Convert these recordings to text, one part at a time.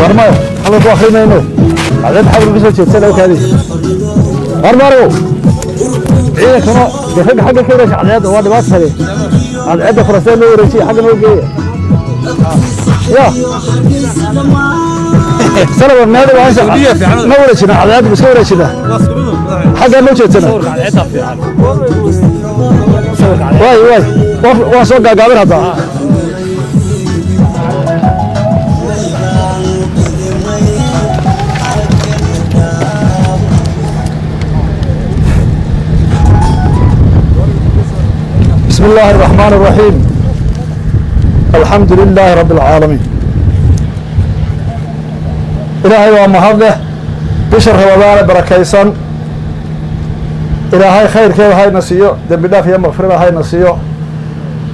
ورما حلو بأخي منو عدد حول بسوي شيء سلوك هذه ورمارو إيه كمان دفق حاجة كده عدد واحد بس هذه عدد فرسان نور شيء حاجة نوجي يا سلام النادي واسع نور شيء عدد بس نور شيء حاجة نوجي سنة واي واسوق قابل هذا بسم الله الرحمن الرحيم الحمد لله رب العالمين إلهي ومهده بشر رمضان بركيسان إلهي خير كيف هاي نسيو دم الله في مغفرة هاي نسيو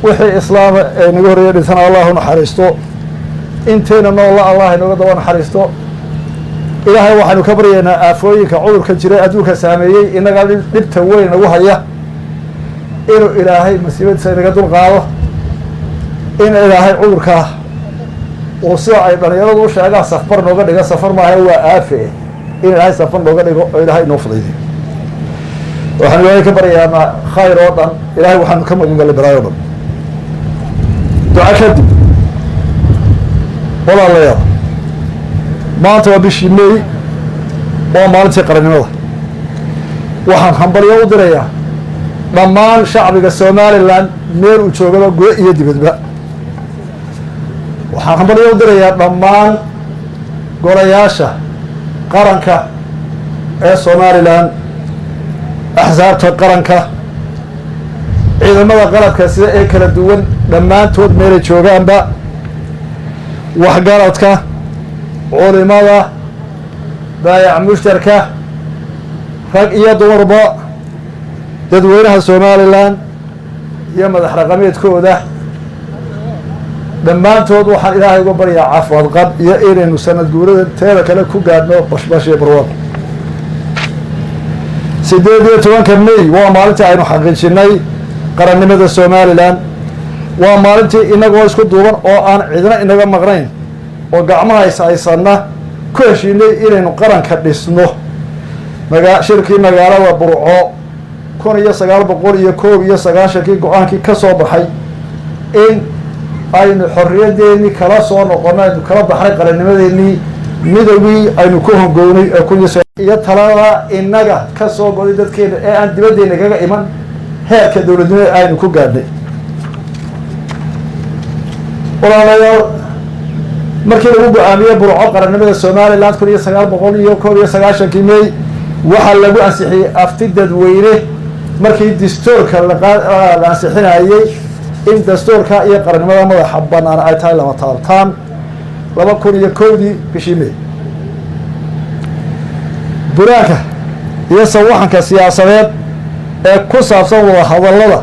وحي إسلام نقول يدثنا الله نحرستو انتينا نو الله نقول نحرستو إلهي وحنو كبرينا آفويك عذر كجراء أدوك ساميي إنك لبتوين وهي إنه إلهي مسيبة سيدنا دول قاوة إن إلهي عذرك وصيع أيضا يرضو شاقا سفر نوغا سفر ما هو آفئ إن إلهي سفر نوغا إلهي نوفضي وحن إلهي كبريانا خير وطن إلهي وحن كم نقل براي وطن دعا كدب والله الله يرى ما أنت وبيشي مي وما أنت قرن الله وحن حنبر يودريا dhammaan shacbiga Somaliland meel uu joogaba guud iyo dibadba waxaan xambalyo u dirayaa dhammaan golayaasha qaranka ee Somaliland axsaabta qaranka ciidamada qalabka sida ay kala duwan dhammaantood meel ay joogaanba waxgaradka culimada baayac mushtarka rag iyo dumarba dadweynaha Somaliland iyo madax raqameedkooda dhammaantood waxaan ilaahay uga baryaa caafimaad qab iyo inaynu sanad guurada teeda kale ku gaadhno bashbash iyo barwaaqo 18 May waa maalintii aynu xaqiijinay qarannimada Somaliland waa maalintii inagoo isku duuban oo aan cidna inaga maqnayn oo gacmaha haysanna ku heshiinay inaynu qaranka dhisno shirkii magaalada Burco 1991 go-aankii ka soo baxay in aynu xorriyadeennii kala soo noqono aynu kala baxnay qarannimadeennii midowgii aynu ku hongownay iyo talada inaga ka soo goday dadkeena ee aan dibaddeena kaga iman heerka dowladnimada aynu ku gaadhnay walaalayaal markii lagu go-aamiyey Burco qarannimada Somaliland 1991 May waxaa lagu ansixiyey afti dadweyne markii dastuurka la ansixinayay in dastuurka iyo qarannimada madaxa bannaan ay tahay lama taabtaan 2001 bishii May buraanka iyo sawaxanka siyaasadeed ee ku saabsan wada hadallada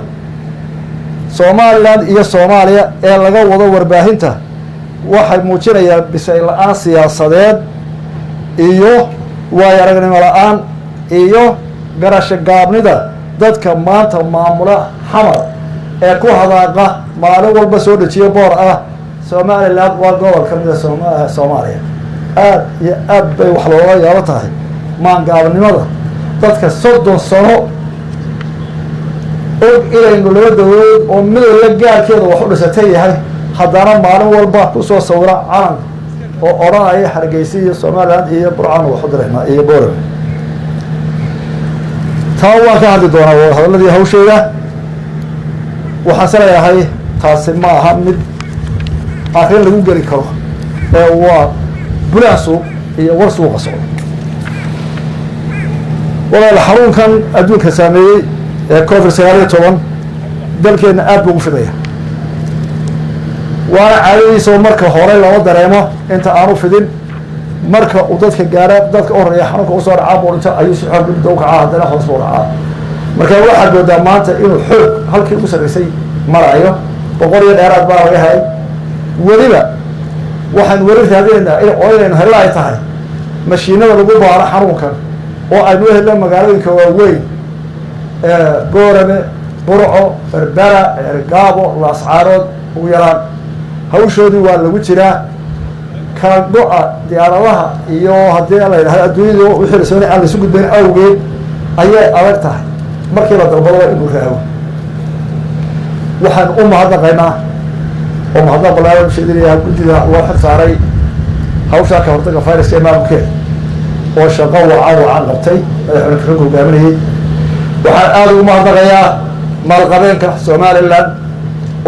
Somaliland iyo Soomaaliya ee laga wado warbaahinta waxay muujinayaan bisay la'aan siyaasadeed iyo waay aragnimo la'aan iyo garasho gaabnida dadka maanta maamula xamar ee ku hadaaqa maalin walba soo dhajiyo boor ah Somaliland waa gobol ka mid ah Soomaaliya aad iyo aad bay wax looga yaabo tahay maan gaabnimada dadka 30 sano og inaynu laba dawlad oo mid la gaarkeeda wax u dhisatay yahay haddana maalin walba ku soo sawira calan oo oranaya Hargeysa iyo Somaliland iyo Burco wax u dirayna iyo Boorama taa waa ka hadli doonaa hadalladii hawsheeda waxaan saleeyahay taasi ma aha mid aqoon lagu geli karo ee waa bulaasu iyo war suuqa socda walaal xarunkan adduunka saameeyay ee COVID-19 dalkeena aad buu u fidaya waana caadadiisa marka hore loo dareemo inta aanu fidin marka uu dadka gaara dadka oraya xarunka u soo dhacaa boolinta ayuu si xoog u kacaa haddana hoos u dhacaa marka waxaa goodaa maanta inuu xoog halkii u sareysay marayo boqol iyo dheeraad baa laga helay weliba waxaan weli raadinaynaa inaynu hella ay tahay mashiinada lagu baaro xanuunkan oo aynu helna magaalooyinka waaweyn boorame burco berbera ergaabo laascaarood ugu yaraan hawshoodii waa lagu jiraa kala go-a diyaaradaha iyo haddii la yidhahdo adduunyada wixii la soonay aan laisu gudbayn awgeed ayay adag tahay markii la dalbado inuu raago waxaan u mahadnaqaynaa oo mahadnaq balaaran sheedinayaa guddida loo xil saaray hawshaa ka hortaga fayraska ee maamulkeeda oo shaqo wacan qabtay madaxweyne ku-xigeenka hogaaminayay waxaan aada ugu mahadnaqayaa maalqabeenka somalilan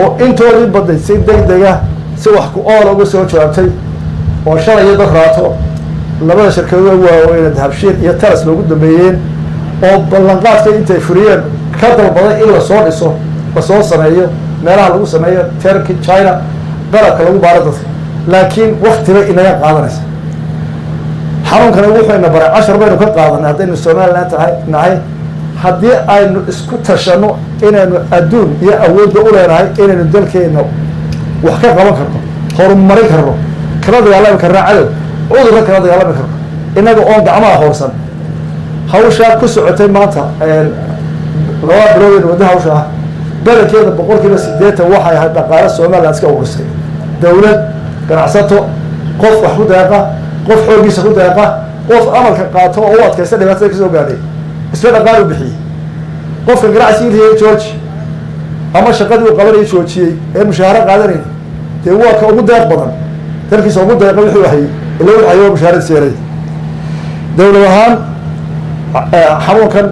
oo intoodii badnay si deg dega si wax ku oola uga soo jawaabtay oo shalay iyo bakraato labada shirkadood waaweyne dahabshiir iyo taras loogu dambeeyeen oo ballanqaadka intay furiyeen ka dalbaday in lasoo dhiso lasoo sameeyo meelaha lagu sameeyo turkey china qalabka lagu baaro dadka laakiin waktiba inaga qaadanaysa xanuunkana wuxuyna baray cashar baynu ka qaadanay haddaynu somalilan nahay haddii aynu isku tashano inaynu adduun iyo awoodba u leenahay inaynu dalkeena wax ka qaban karno horumarin karno kala dagaalami karna cadow cudurka kala dagaalami karno innaga oon gacmaha hoorsan hawshaa ku socotay maanta laba bilood wadda hawsha ah badankeeda 80% waxay ahayd dhaqaale somaliland iska ururisay dawlad ganacsato qof wax ku deeqa qof xoogiisa ku deeqa qof amalka qaato oo u adkaysta dhibaatada kasoo gaadhay isla dhaqaal u bixiyey qofka ganacsigiisa jooji ama shaqadii uu qabanayay joojiyey ee mushaaharo qaadanayay dee waa ka ugu deeq badan dalkiisa ugu deeqa wixii hayay ila wixii hayay mushaharad seeray dawlad ahaan xanuunkan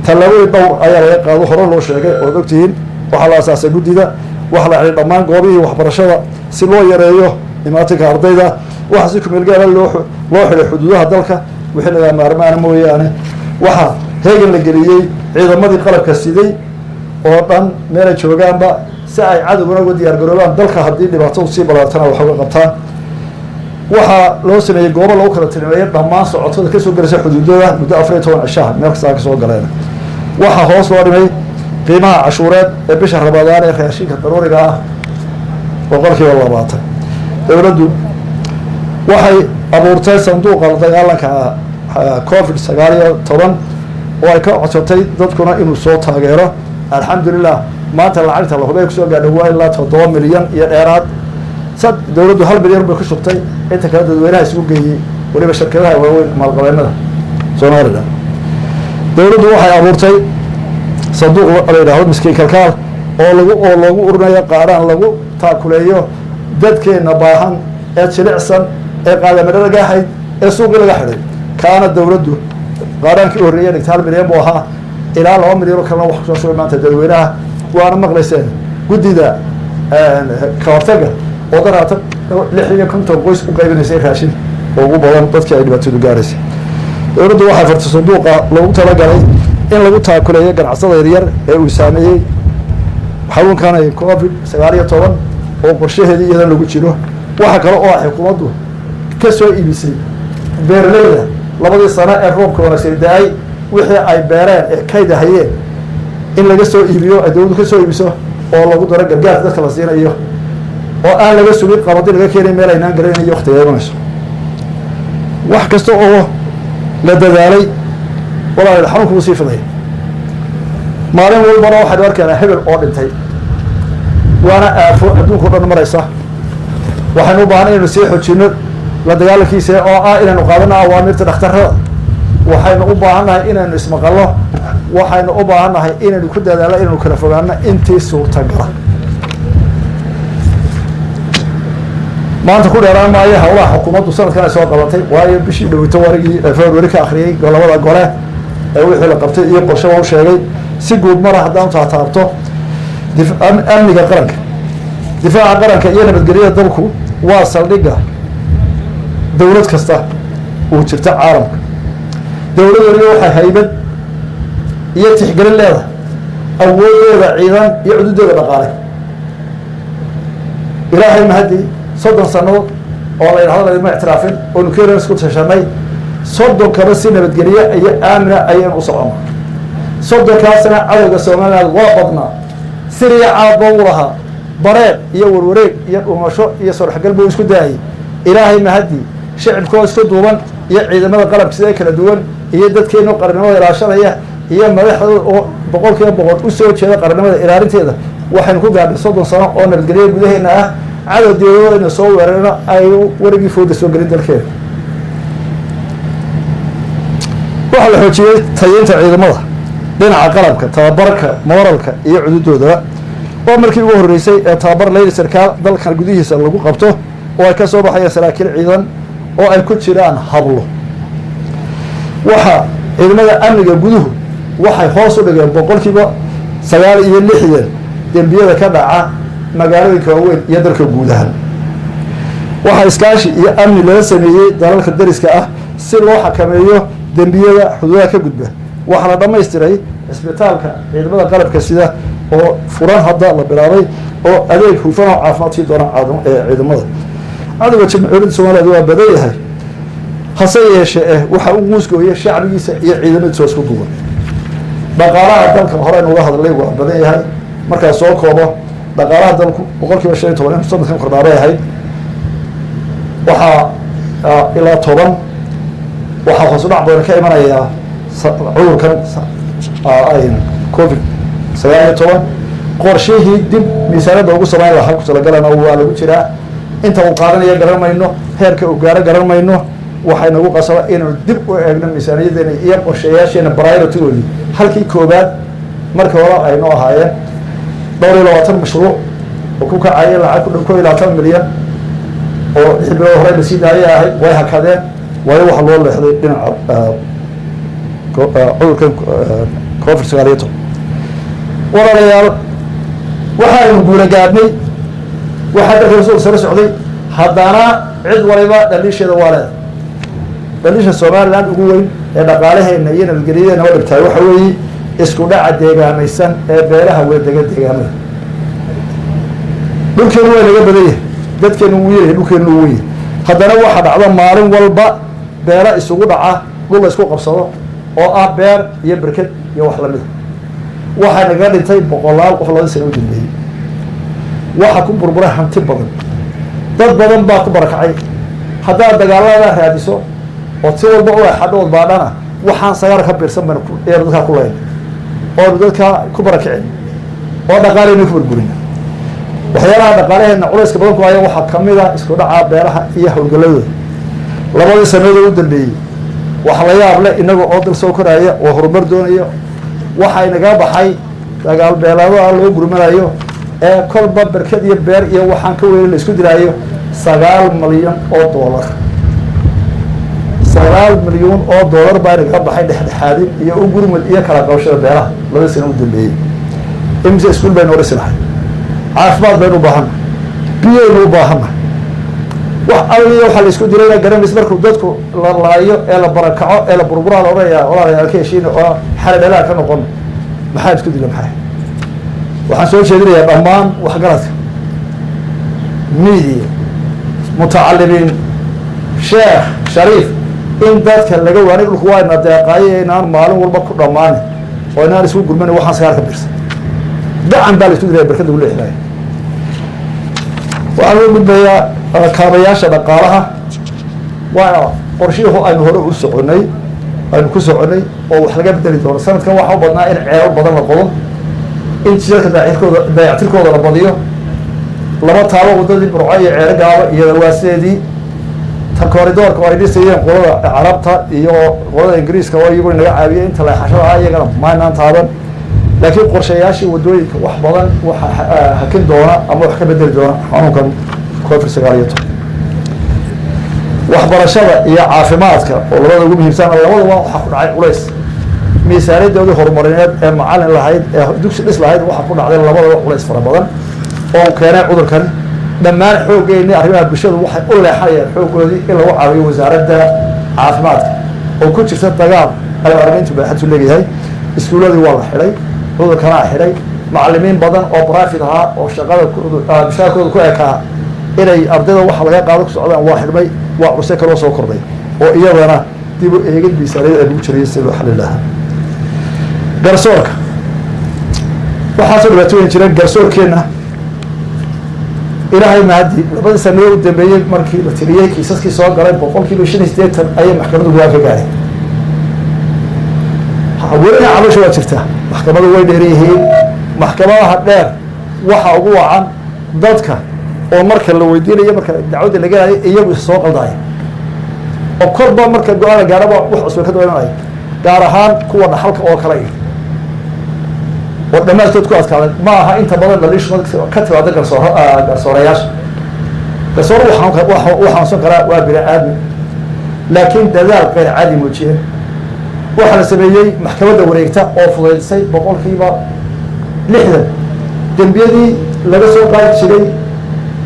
tallaabooyin dhowr ayaa laga qaado hore loo sheegay ood ogtihiin waxaa la asaasay guddida waxaa la xidhay dhammaan goobihii waxbarashada si loo yareeyo imaatinka ardayda waxaa si kumeel gaara loo xidhay xuduudaha dalka wixii laga maarmaana mooyaane waxaa heegan la geliyey ciidamadii qalabka siday oo dhan meelay joogaanba si ay cadowgana uga diyaar garoobaan dalka haddii dhibaatadu sii balaartana wax uga qabtaan waxaa loo sameeyey goobo lagu kala tilmeeyay dhammaan socotada kasoo gelaysa xuduudada muddo 14 cishaha meel kastaa kasoo galeen waxaa hoos loo dhimay qiimaha cashuureed ee bisha ramadaan ee raashinka daruuriga ah 20%. dawladdu waxay abuurtay sanduuqa la dagaalanka COVID-19 oo ay ka codsatay dadkuna inuu soo taageero alxamdulilah maanta lacagta la hubay kusoo gaadhay waa ilaa 7 milyan iyo dheeraad dawladdu 1 milyan bay ku shubtay inta kale dadweynaha isugu geeyey waliba shirkadaha waaweyn maalqabeennada Soomaaliland dawladdu waxay abuurtay sanduuq la yidhaahdo miskiin kalkaal oo lagu urinayo qaaraan lagu taakuleeyo dadkeena baahan ee jilicsan ee qaadamadada gahayd ee suuqii laga xidhay kaana dawladdu qaaraankii horreeyay dhigtay 1 milyan buu ahaa ilaa 2 milyan oo kalena wax kusoo shubay maanta dadweynaha waana maqlayseen guddida ka hortaga oo daraata 650 qoys u qaybinaysay raashin oo ugu badan dadkii ay dhibaatadu gaaraysay dawladdu waxay fartay sanduuqa loogu talagalay in lagu taakuleeyo ganacsada yaryar ee uu saameeyey xanuunkan COVID-19 oo qorshaheedii iyadan lagu jiro waxa kale oo xukuumaddu ka soo iibisay beeraleyda labadii sano ee roobka wanaagsan daay wixii ay beereen ee kayd hayeen in laga soo iibiyo dawladdu ka soo iibiso oo lagu daro gargaar dadka la siinayo oo aan laga sugin qabadi laga keenay meel aynaan garanayo waqtiga imanayso wax kasta oo la dadaalay walaa xanuunku wuu sii fiday maalin walbana waxaad arkaynaa hebel oo dhintay waana aafo adduunka dhan maraysa waxaynu u baahan inaynu sii xoojino la dagaalankiisa oo ah inaynu qaadano awaamirta dhakhtarrada waxaynu u baahannahay inaynu ismaqallo waxaynu u baahannahay inaynu ku dadaalno inaynu kala fogaano intii suurtagala maanta ku dheeraan maayo howlaha xukuumaddu sanadkan ay soo qabatay waayo bishii dhowito warigii February ka akhriyay gobolada gole ee wixii la qabtay iyo qorshe uu sheegay si guud mar haddaan taabto amniga qaranka difaaca qaranka iyo nabadgelyada dalku waa saldhigga dawlad kasta oo jirta caalamka dawladdu waxay haybad iyo tixgelin leedahay awoodeeda ciidan iyo xuduudeeda dhaqaale ilaahay mahadi 30 sano oo la yiraahdo ma ictiraafin oo nukeerna isku tashanay 30 kaba si nabadgelyo iyo aamina ayaan u socono 30 kaasna cadawga Soomaaliland waa badnaa siriya caabo laha bareed iyo warwareeg iyo dhuumasho iyo sarxgal buu isku daayay ilaahay mahadii shicibkoo isku duuban iyo ciidamada qalabka sida kala duwan iyo dadkeenu qarnimada ilaashanaya iyo madaxdooda oo boqolkiiba boqol u soo jeeda qarnimada ilaalinteeda waxaynu ku gaadhay 30 sano oo nabadgelyo gudaheena ah cadow dowladda soo weerarna ay warigii fooda soo gelin dalkeena waxa la xoojiyay tayeynta ciidamada dhinaca qalabka tababarka moralka iyo cududooda oo markii ugu horeysay ee tababar leeyahay sarkaal dalkan gudihiisa lagu qabto oo ay ka soo baxayaan saraakiil ciidan oo ay ku jiraan hablo waxa ciidamada amniga guduhu waxay hoos u dhigeen boqolkiiba 9 dembiyada ka dhaca magaalooyinka waaweyn iyo dalka guud ahaan waxa iskaashi iyo amni laga sameeyay dalalka dariska ah si loo xakameeyo dembiyada xuduudaha ka gudba waxa la dhameystiray isbitaalka ciidamada qalabka sida oo furan hadda la bilaabay oo adeeg hufan oo caafimaadkii doona ciidamada adiga jamhuuriyadda Soomaaliya waa badan yahay hase yeeshee waxa uu muusgooyay shacbigiisa iyo ciidamadiisa isku duuban dhaqaalaha dalka hore uga hadlay waa badan yahay marka soo koobo dhaqaalaha dalku boqolkiiba 15 sanadkan kordhabay yahay waxa ilaa 10 waxa hoos u dhac badan ka imanaya cudurkan COVID-19 qorshihii dib miisaanada ugu sameyn lahaa ku talagalana waa lagu jiraa inta uu qaadanaya garan mayno heerka uu gaaro garan mayno waxay nagu qasaba inuu dib u eegno miisaaniyadeena iyo qorshayaasheena priority-goodii halkii koobaad markii hore ay noo ahaayeen 22 mashruuc oo ku kacaya lacag ku dhow 20 milyan oo xilliga hore la sii daayay ahay way hakadeen way wax loo leexday dhinaca cudurkan COVID-19 walaalayaal waxaanu guula gaadhnay waxaa dalka soo socday haddana cid waliba dhaliisheeda waa leedahay dhaliisha Soomaaliland ugu weyn ee dhaqaalaheena iyo nabadgelyadeena waa dhibtay waxa weeye isku dhaca deegaamaysan ee beelaha weedega deegaamada dhulkeenu waa laga badayay dadkeenu wuu yahay dhulkeenu wuu yahay haddana waxa dhacda maalin walba beela isugu dhaca dhul la isku qabsado oo ah beer iyo barkad iyo wax la mid waxa naga dhintay boqolaal qof laba sano u dambeeyay waxa ku burburay hanti badan dad badan baa ku barakacay haddaa dagaalada raadiso oo si walba u xadhood baadhana waxaan sagaar ka biirsan baan ee dadka ku leeyahay oo dadka ku barakacay oo dhaqaaleena ku burburin waxyaalaha dhaqaaleena culayska badan ku haya waxa kamid ah isku dhaca beeraha iyo hawlgaladooda labadii sanado u dambeeyay waxa la yaab leh inaga oo dal soo koraya oo horumar doonayo waxa inaga baxay dagaal beelado loo gurmanayo ee kolba barkad iyo beer iyo waxaan ka weyn la isku diraayo 9 milyan oo dollar 9 milyan oo dollar baa inaga baxay dhexdhexaadin iyo u gurmad iyo kala qabashada beeraha labada sano u dambeeyay imse iskuul bay noo dhisnahay caafimaad baynu u baahan biyaynu u baahan wax adiga waxa la isku diray garanaysa markuu dadku la laayo ee la barakaco ee la burbura la oranaya walaalayaal ka heshiin oo xaladala ka noqon maxaa isku dilay maxay waxaan soo jeedinayaa dhammaan waxgaradka media mutacalimiin sheekh shariif in dadka laga waanay dhulku waa ina deeqaayay inaan maalin walba ku dhammaan oo inaan isku gurman waxaan sagaar ka biirsan dacan baa la isku diray barkada ugu leexday waxaan ugu gudbayaa kaabayaasha dhaqaalaha waa qorshihu aynu hore u soconay aynu ku soconay oo wax laga bedeli doono sanadkan waxa u badnaa in ceelal badan la qodo in shirka dayactirkooda la badiyo laba taabo wadadii burco iyo ceero gaaba iyo dawaaseedii ta kooridoorka oo ay dhisayeen qolada carabta iyo qolada ingiriiska oo iyagu naga caawiyay inta leexashada ah iyagana maynaan taaban laakiin qorshayaashii wadooyinka wax badan waxa hakin doona ama wax ka bedeli doona xanuunkan COVID-19 waxbarashada iyo caafimaadka oo labada ugu muhiimsan labadaba waxa ku dhacay culays miisaaniyadooda horumarineed ee macallin lahayd ee dugsi dhis lahayd waxa ku dhacday labadaba culays fara badan oo keenay cudurkan dhammaan xooggeena arrimaha bulshada waxay u leexayaan xooggoodii in lagu caawiyo wasaaradda caafimaadka oo ku jirta dagaal ay arrintu baaxad u leeyahay iskuuladii waa la xidhay cudurkana xidhay macallimiin badan oo private ahaa oo shaqada mushaarkooda ku ekaa inay ardayda waxa laga qaado ku socdaan waa xidhmay waa cusay kaloo soo kordhay oo iyadana dib u eegid miisaaniyada ay ugu jirayeen sidii loo xalin lahaa garsoorka waxaa soo dhibaatooyin jireen garsoorkeenna ilaahay mahadi labadii sano u dambeeyey markii la tiriyey kiisaskii soo galay 85% ayay maxkamaddu go'aan ka gaareen welina caloosha waa jirtaa maxkamadu way dheer yihiin maxkamadaha dheer waxa ugu wacan dadka oo marka la weydiinayo marka dacwadda laga galayo iyagu soo qaldaya oo korba marka go-aan la gaaraba wax cusub ka dooranaya gaar ahaan kuwa dhaxalka oo kale oo dhammaantood ku adkaaday ma aha inta badan dhaliishu ka timaada garsoorayaasha garsoor waxaan karaa waa bini aadmi laakiin dadaal qeyr caadi muujiyeen waxaa la sameeyey maxkamadda wareegta oo fudaydisay 60% dembiyadii laga soo qaadi jiray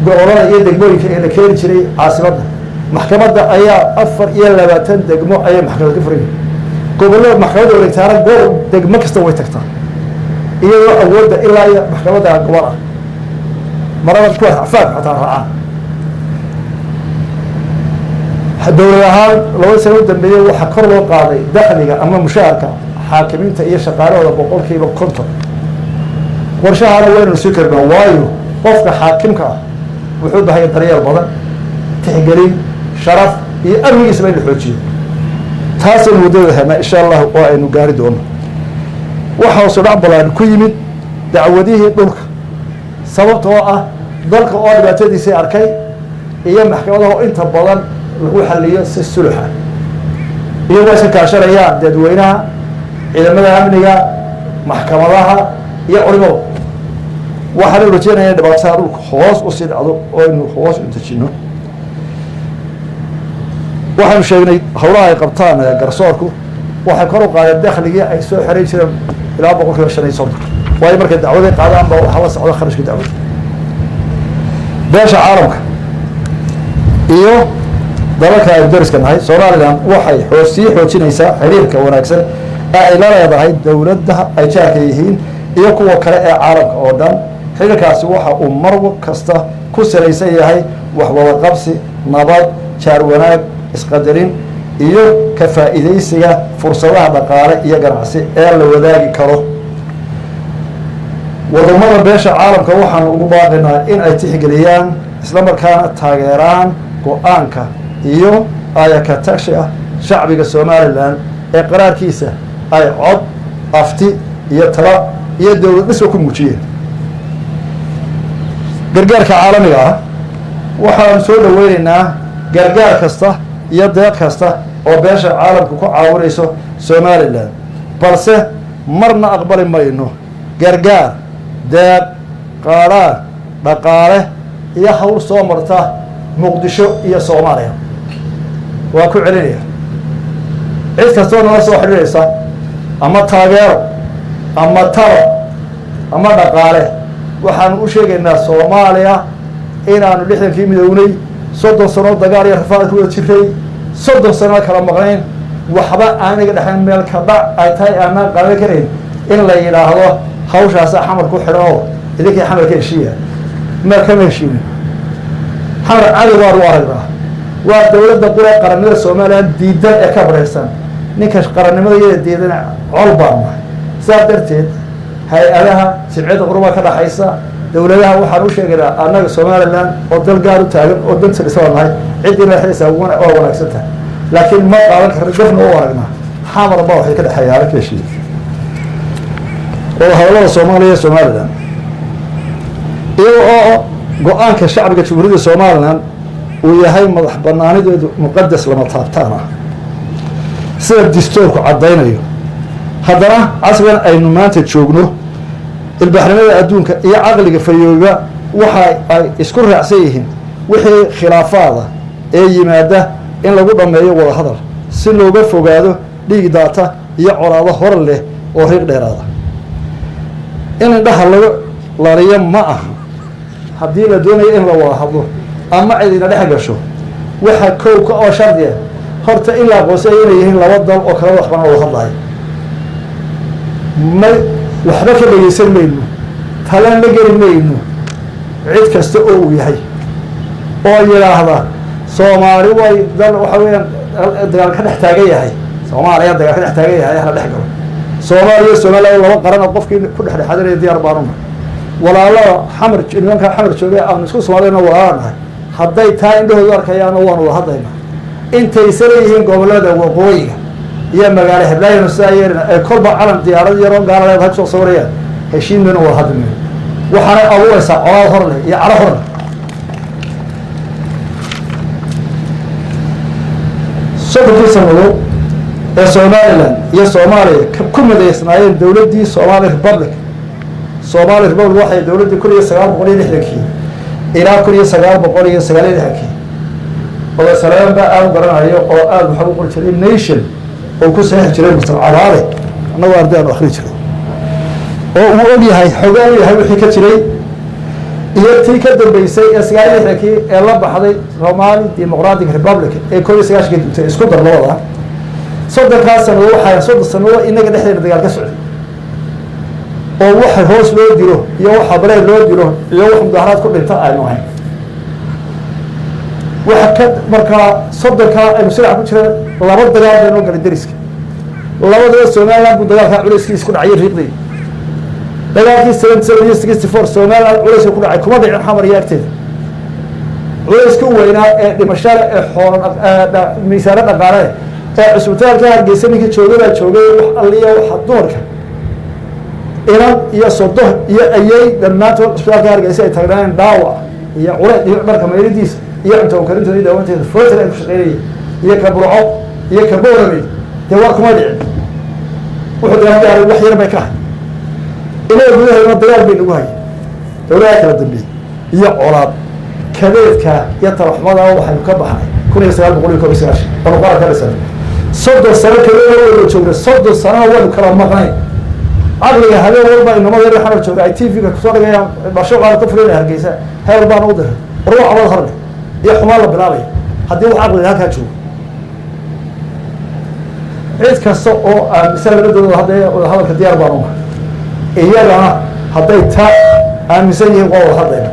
gobolada iyo degmooyinka ee la keeni jiray caasimadda maxkamadda ayaa 24 degmo ayay maxkamadda ka furayeen gobolada maxkamadda wareegtaana goor degmo kasta way tagtaa iyadoo awoodda ilaa iyo maxkamadda gobol ah marada ku xafaad xataa raacaan dowlad ahaan laba sano u dambeeyey waxaa kor loo qaaday dakhliga ama mushaharka xaakimiinta iyo shaqaalahooda 50%. qorshahana waynu sii karnaa waayo qofka xaakimka ah wuxuu bahay daryeel badan tixgelin sharaf iyo amnigiisa in la xoojiyo taasaynu waddada helnaa insha allah oo aynu gaari doono waxaa soo dhac balaan ku yimid dacwadihii dhulka sababtoo ah dalka oo dhibaatadiisii arkay iyo maxkamadaha oo inta badan lagu xaliyo si suluxa iyagoo iska kaashanayaan dadweynaha ciidamada amniga maxkamadaha iyo culimada waxaan u rajeynayaa dhibaatada dhulka hoos u sii dhacdo oo aynu hoos u dejino waxaanu sheegnay howlaha ay qabtaan garsoorku waxay kor u qaadeen dakhligii ay soo xeray jireen ilaa 5% waayo markay dacwaday qaadaan baa waxa la socda kharashka dacwada beesha caalamka iyo dalalka ay dariska nahay Soomaaliland waxay sii xoojinaysaa xiriirka wanaagsan ee ay la leedahay dowladda ay jaarka yihiin iyo kuwa kale ee caalamka oo dhan xiriirkaasi waxa uu mar kasta ku salaysan yahay wax wada qabsi nabad jaar wanaag isqadarin iyo ka faa'iideysiga fursadaha dhaqaale iyo ganacsi ee la wadaagi karo wadamada beesha caalamka waxaan ugu baaqaynaa in ay tixgeliyaan isla markaana taageeraan go-aanka iyo ayaka tagshiga shacbiga Somaliland ee qaraarkiisa ay cod afti iyo tala iyo dowlad dhismo ku muujiyeen gargaarka caalamiga ah waxaan soo dhaweynaynaa gargaar kasta iyo deeq kasta oo beesha caalamka ku caawinayso Somaliland balse marna aqbali mayno gargaar deeq qaaraan dhaqaale iyo hawl soo marta muqdisho iyo Soomaaliya waa ku celinaya cid kastoo nala soo xiriiraysa ama taageero ama talo ama dhaqaale waxaan u sheegaynaa Soomaaliya inaanu 60kii midownay 30 sano dagaal iyo rafaad ku wada jiray 30 sano kala maqnayn waxba aaniga dhaxan meel ka dhac ay tahay aan qaban karin in la yiraahdo hawshaas xamar ku xidho idinkii xamar ka heshiiya ma ka heshiin xamar cali waa aragnaa waa dowladda qura qaranimada Soomaaliland diidan ee ka baraysan ninka qaranimada iyo diidan col baan saa darteed hay-adaha sibcada qurba ka dhaxaysa dowladaha waxaan u sheegaynaa annaga Somaliland oo dal gaar u taagan oo danta dhisanahay cidii la xisaab oo wanaagsan tahay laakiin ma qaadan karno dafna oo aragnaa xamar baa waxay ka dhaxayaan ka heshiis oo hawlaha Soomaaliya Somaliland iyo go-aanka shacbiga Jamhuuriyadda Somaliland uu yahay madax banaanideedu muqaddas lama taabtaan ah sida dastuurku cadaynayo haddana casrigan aynu maanta joogno ilbaaxnimada adduunka iyo caqliga fayooba waxa ay isku raacsan yihiin wixii khilaafaada ee yimaada in lagu dhameeyo wada hadal si looga fogaado dhiig daata iyo colaado hor leh oo riiq dheeraada in indhaha laga laariyo ma aha haddii la doonayo in la wada hadlo ama cidina dhex gasho waxa kowka oo shardiya horta in la aqoonsay inay yihiin laba dal oo kala waxbana wada hadlayo ma waxba ka dhageysan mayno talan la geli mayno cid kasta oo uu yahay oo yiraahda Soomaali way dal waxa weeyaan dagaal ka dhex taagan yahay Soomaaliya dagaal ka dhex taagan yahay hala dhex galo Soomaaliya laba qaran oo qofkii ku dhex dhexaadinaya diyaar baan walaalo xamar nimanka xamar joogay aan isku Soomaaliyana walaalahay hadday taa indhahooda arkayaan waan wada hadlaynaa intay sareeyeen gobolada waqooyiga iyo magaalo Hiblaayo Saayirna ay kolba calan diyaarad yar oo gaaladeed ha soo sawirayaan heshiimana waa hadlay waxaana awoodaysa colaad horle iyo cala horle soddonki sano ee Somaliland iyo Soomaaliya ku mideysnaayeen dawladdii Somali Republic waxay dawladda 1960 ilaa 1990 oo salaamba aan garanayo oo aad waxa uu qortay nation oo ku saxiix jiray mustaqbalada annagu ardayda akhri jiray oo uu og yahay xogaan yahay wixii ka jiray iyo tii ka dambeysay ee 1960 ee la baxday Somali Democratic Republic ee 1990 isku dar labada soddonkaas sano waxay soddon sano inaga dhexdeena dagaal ka socday oo waxa hoos loo diro iyo waxa bareer loo diro iyo wax mudaharaad ku dhinta ay noqon waxa ka marka soddonka ay sharci ku jireen laba dagaal oo gal dariska labada Soomaaliland bu dagaalka culayskiisa ku dhacay riiqday dagaalkii 1964 Soomaaliland culayska ku dhacay kuma dhicin xamar yaagteeda culayska weynaa ee dhimashada ee xoolo miisaanada dhaqaale ee cusbitaalka Hargeysa ninka joogay wax alliya wax doorka iran iyo sodo iyo ayay dhammaantood cusbitaalka Hargeysa ay tagnaan daawa iyo culays iyo dharka meeridiisa iyo inta karinta iyo dawanteeda footar ay ku shaqeeyay iyo kabruco iyo kaboorami waa kuma dhicin wuxuu daawaday wax yar bay ka ilaa gudaha dagaal bay ugu hayay dawladda kala dambeeyay iyo colaad kadeedka iyo talaxmada waxay ka baxay 1990 oo qara ka dhisan soddon sano kale oo joogay soddon sano wada kala maqnay aqliga habeen walba inamada yar xamar joogay ay TV-ga ku soo dhigayaan bashaqada ka fulinay Hargeysa heer baan u diray ruux wada harnay iyo xumaan la bilaabay haddii wax aqliga halka joogo cid kasta oo aan misaladooda hadalka diyaar baan u iyagana hadday taa aaminsan yihiin waa hadlayna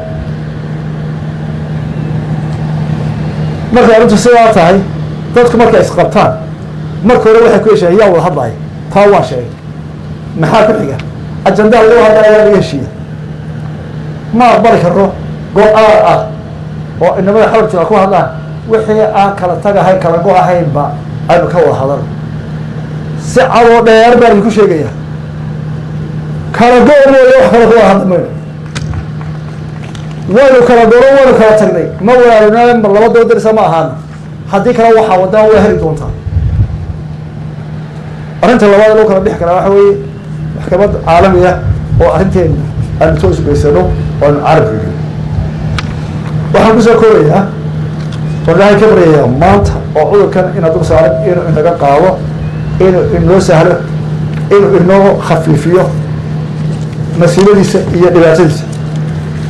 marka arrintu sidaa tahay dadku markay isqabtaan marka hore waxay ku heshiiyeen yaa wada hadlaya taa waa sheegay maxaa ku xiga ajandaha loo hadlaya laga heshiiya ma aqbali karo go-aan ah oo inamada xawrta ku hadlaan wixii aan kala tagahay kala go ahaynba aynu ka wada hadal si cadoo dheer baan ku sheegaya kala go mooyo wax kala go hadmayno waynu kala goro waynu kala tagnay ma walaalownaa mar laba doodar ma ahaan haddii kale waxaa wadaan way heli doontaa arrinta labaad loo kala bixi karaa waxa weeye maxkamad caalami ah oo arrinteena aan toos beysano oo aan carabka waxaan ku soo koobayaa wallahi ka baryaya maanta oo cudurkan inaad u saaran inuu inaga qaado inuu inoo sahlo inuu inoo khafiifiyo masiibadiisa iyo dhibaatadiisa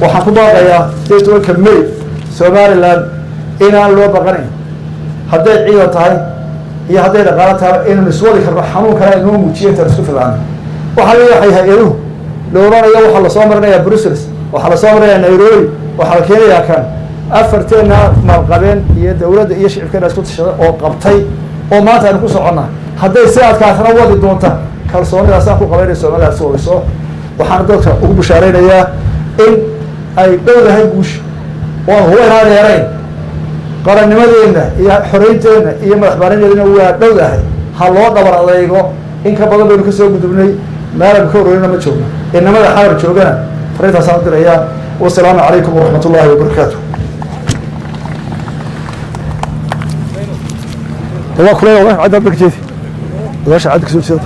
waxaan ku baaqayaa dadka May Somaliland inaan loo baqanayn hadday ciidan tahay iyo hadday dhaqaale tahay inuu iswadi karno xanuun kale inuu muujiyo inta isku filan waxa leeyahay hay'aduhu looranaya waxa la soo marinayaa Brussels waxa la soo marinayaa Nairobi waxa la keenayaa kan afarteena maalqabeen iyo dawladda iyo shicibkeena isku tashada oo qabtay oo maanta aan ku soconnaa hadday si adkaatana wadi doonta kalsoonidaas aan ku qabanayso Soomaaliya soo waxaan dadka ugu bushaaraynayaa in ay dowlahay guush oo huwa dheerayn qarannimadeena iyo xorriyaddeena iyo madaxbannaanideena waa dowlahay ha loo dhabar adeego in ka badan baynu ka soo gudubnay maalan ka horreeyna ma joogno inamada xawar joogana fariintaas aan dirayaa wassalaamu calaykum waraxmatullaahi wabarakaatuh الله كله عدد بكتير ليش عندك سوي شيء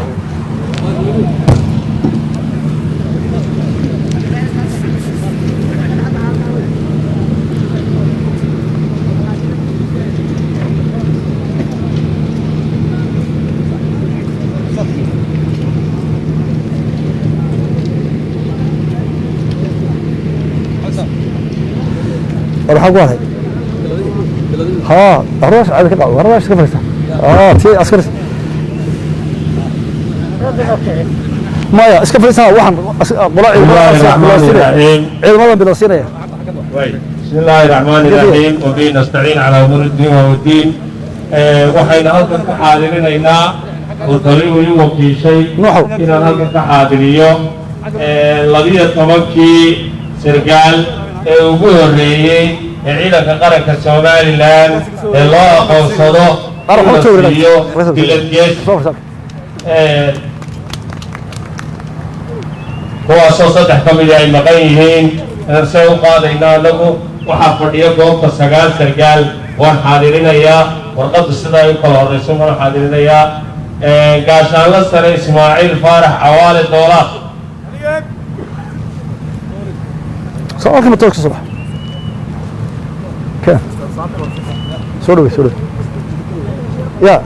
راح اقولها ها الراس على كده الراس كيف تي عسكر ما اسكف لسه واحد قراء علم بالصينيه بسم الله الرحمن الرحيم وبه نستعين على امور الدين والدين waxayna halkan ka xaadirinayna oo taliyo waqti shay inaan halkan ka xaadiriyo labiyo tobankii sargaal ee ugu horreeyey ee ciidanka qaranka somalilan ee loo aqoonsado iyo diladgeed kuwaasoo 3 ka mid ay maqan yihiin see u qaadayna anagu waxaa fadhiya goobta 9 sargaal waan xaadirinayaa warqaddu sidaa u kala horrayso waan xaadirinayaa gaashaanla sare ismaaciil faarax cawaale doolaaq سؤالك ما تركش صباح كم سولوي يا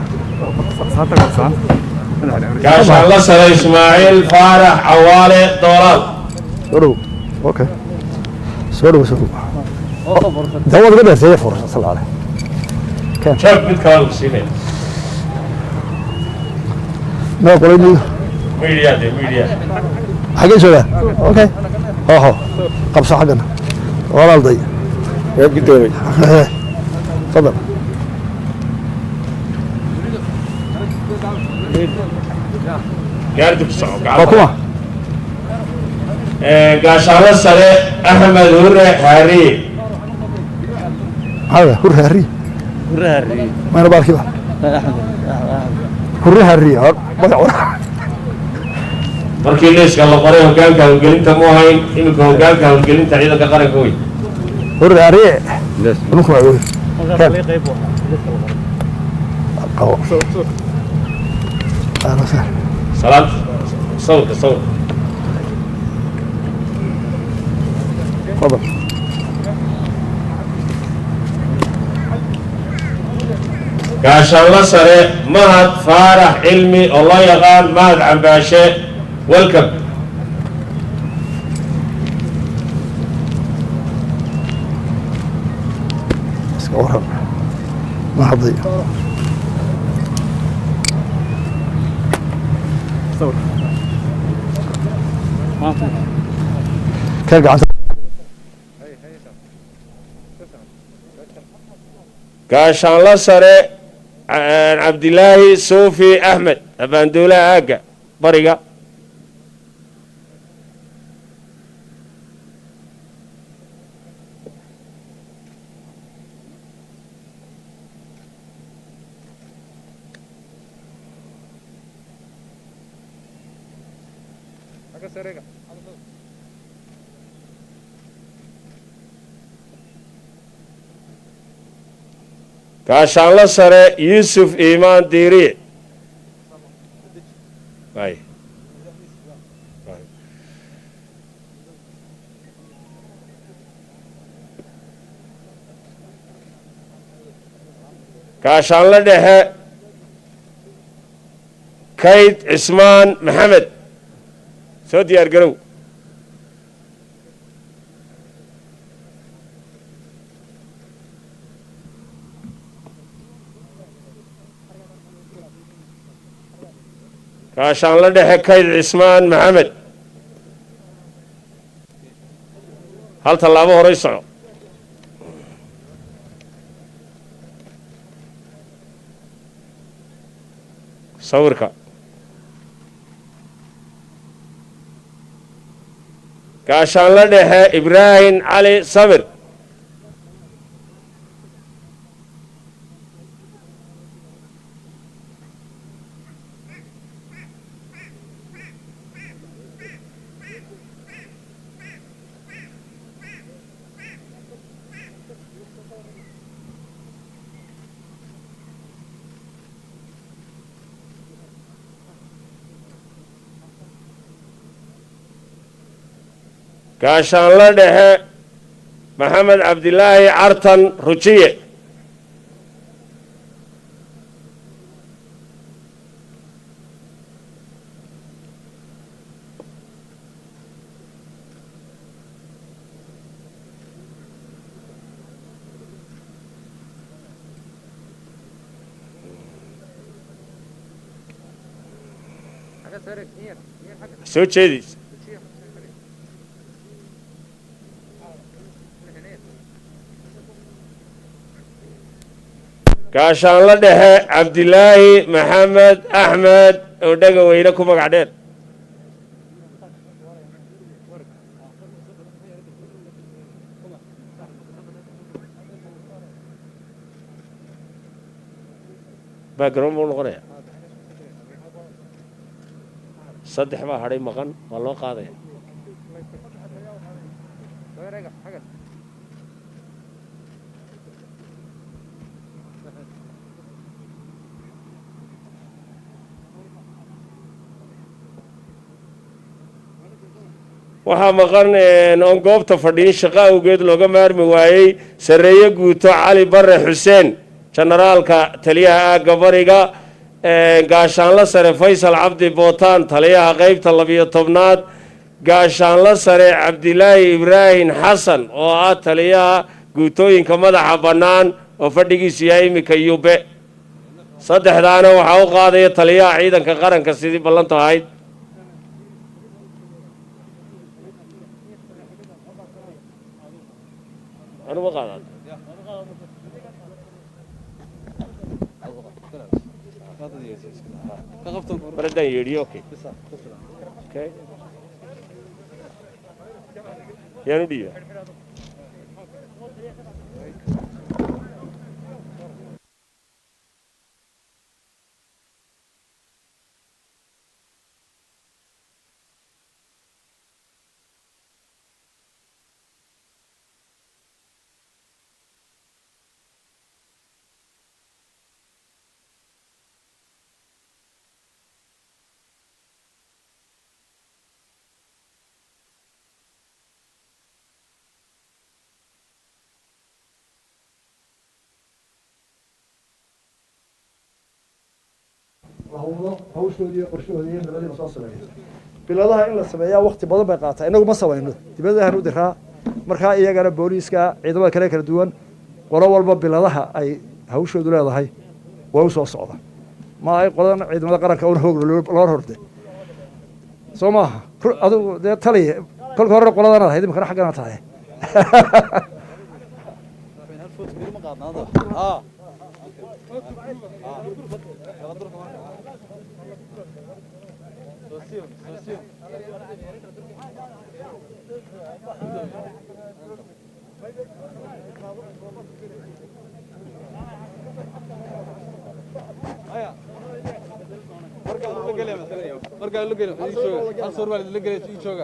gaashaan la sare ismaaciil faarax cawaale doolaaq سولو اوكي سولو داود قبل زي فرصة صلى الله عليه كم شوف mid kale lagu siinaya ما قولي media حاجة شو اوكي اهو قبصة حقنا ولا الضي يبقى دومي تفضل gaardi ku soco حكومة gaashaanla sare axmed hure xaariye هذا هرها الري ما انا بالك هرها الري markii leeska la qoray hoggaanka hawlgelinta mu ahayn iminka hoggaanka hawlgelinta ciidanka qaranka wey هرها الري نكون عوي اهلا وسهلا salaad sawirka sawir تفضل gaashaanla sare mahad faarax cilmi oo loo yaqaan mahad cambaashe welcome اسكورها ما حضي كان قاعد gaashaanla sare cabdilaahi suufi axmed abaanduulaha aagga bariga gaashaanla sare yuusuf iimaan diiriye gaashaanla dhexe kayd cismaan maxamed soo diyaar garow gaashaanla dhexe kayd cismaan maxamed hal tallaabo horay soco sawirka gaashaanla dhexe ibraahim cali sabir gaashaanla dhexe maxamed cabdilaahi cartan rujiye soo jeediis gaashaanla dhexe cabdilaahi maxamed axmed oo dhaga weyne ku magac dheer background buu noqonaya saddex baa hadhay maqan waa loo qaadaya waxaa maqan oon goobta fadhiin shaqo awgeed looga maarmi waayey sarreeye guuto cali bare xuseen jenaraalka taliyaha aagga bariga gaashaanlo sare faysal cabdi bootaan taliyaha qaybta 12aad gaashaanlo sare cabdilaahi ibraahim xasan oo ah taliyaha guutooyinka madaxa bannaan oo fadhigiisu yahay iminka yube saddexdaana waxaa u qaadaya taliyaha ciidanka qaranka sidii ballantu ahayd أنا قاعد بردان يدي أوكي أوكي يا ندي hawshoodii qorshahoodii iyo nabadii soo sameeyay biladaha in la sameeyaa waqti badan bay qaataa inagu ma samayno dibadahan u diraa markaa iyagana booliiska ciidamada kale kala duwan qolo walba biladaha ay hawshoodu leedahay waa u soo socda ma ay qodan ciidamada qaranka una hoog loo horde soo maaha adigu dee taliya kolka hore qoladana ahayd imikana xaggana tahay marka la gelo hal sawir baa la gelay ii jooga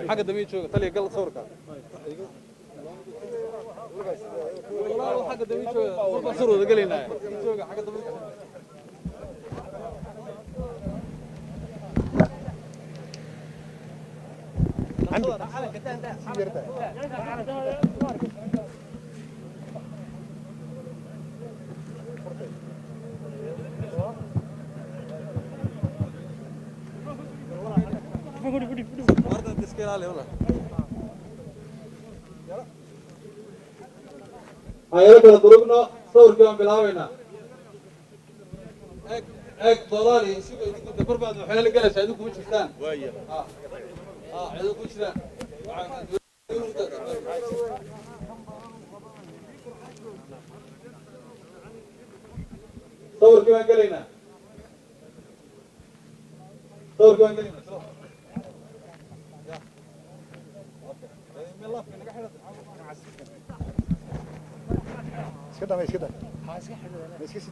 xagga dambe ii jooga taliya gal sawirka walaal xagga dambe ii jooga war sawir wada galeynaa ii jooga xagga dambe ayay kala durugno sawirkan bilaabayna eeg dolaal iyo si idinku dabarbaad waxay la galaysaa idinku ma jirtaan waaya idinku ku jiraan sawirkan galaynaa sawirkan galaynaa iska daa iska sii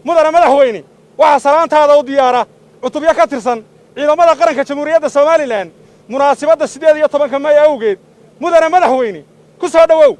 mudane madaxweyne waxaa salaantaada u diyaara cutubyo ka tirsan ciidamada qaranka jamhuuriyadda Soomaaliland munaasabadda 18 May awgeed mudane madaxweyne ku soo dhawow